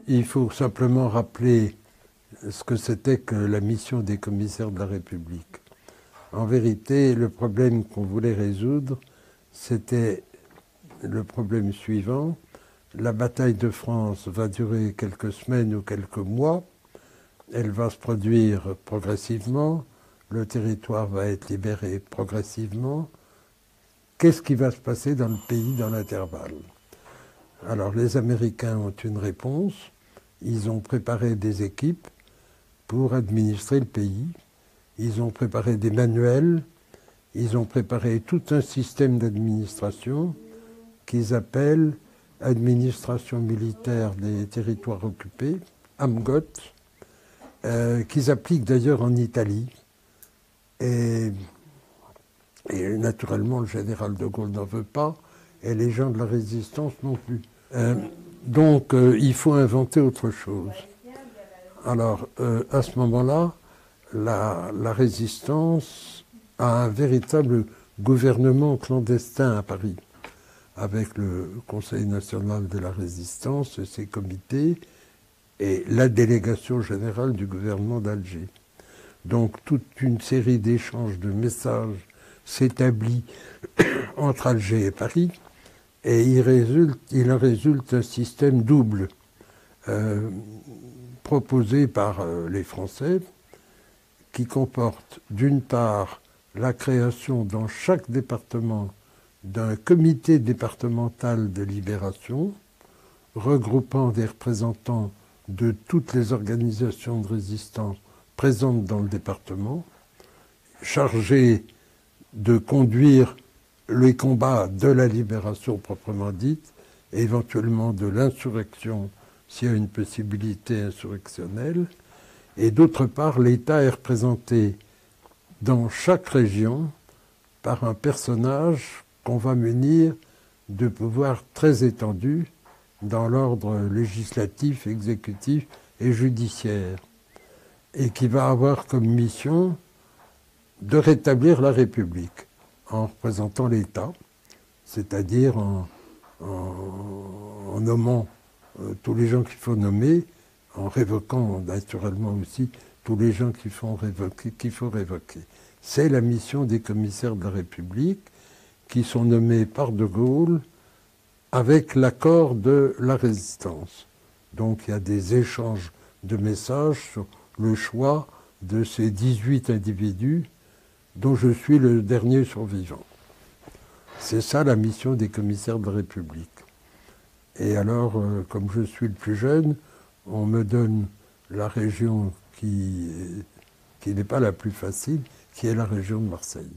Il faut simplement rappeler ce que c'était que la mission des commissaires de la République. En vérité, le problème qu'on voulait résoudre, c'était le problème suivant. La bataille de France va durer quelques semaines ou quelques mois. Elle va se produire progressivement. Le territoire va être libéré progressivement. Qu'est-ce qui va se passer dans le pays dans l'intervalle? Alors les Américains ont une réponse. Ils ont préparé des équipes pour administrer le pays. Ils ont préparé des manuels. Ils ont préparé tout un système d'administration qu'ils appellent Administration militaire des territoires occupés, AMGOT, qu'ils appliquent d'ailleurs en Italie. Et naturellement, le général de Gaulle n'en veut pas, et les gens de la résistance non plus. Donc, il faut inventer autre chose. Alors, à ce moment-là, la résistance a un véritable gouvernement clandestin à Paris, avec le Conseil national de la résistance et ses comités, et la délégation générale du gouvernement d'Alger. Donc, toute une série d'échanges de messages s'établit entre Alger et Paris, et il en résulte un système double proposé par les Français, qui comporte d'une part la création dans chaque département d'un comité départemental de libération, regroupant des représentants de toutes les organisations de résistance présentes dans le département, chargés de conduire les combats de la libération proprement dite, et éventuellement de l'insurrection s'il y a une possibilité insurrectionnelle. Et d'autre part, l'État est représenté dans chaque région par un personnage qu'on va munir de pouvoirs très étendus dans l'ordre législatif, exécutif et judiciaire, et qui va avoir comme mission de rétablir la République en représentant l'État, c'est-à-dire en nommant tous les gens qu'il faut nommer, en révoquant naturellement aussi tous les gens qu'il faut révoquer. C'est la mission des commissaires de la République qui sont nommés par De Gaulle avec l'accord de la résistance. Donc il y a des échanges de messages sur le choix de ces 18 individus dont je suis le dernier survivant. C'est ça la mission des commissaires de la République. Et alors, comme je suis le plus jeune, on me donne la région qui n'est pas la plus facile, qui est la région de Marseille.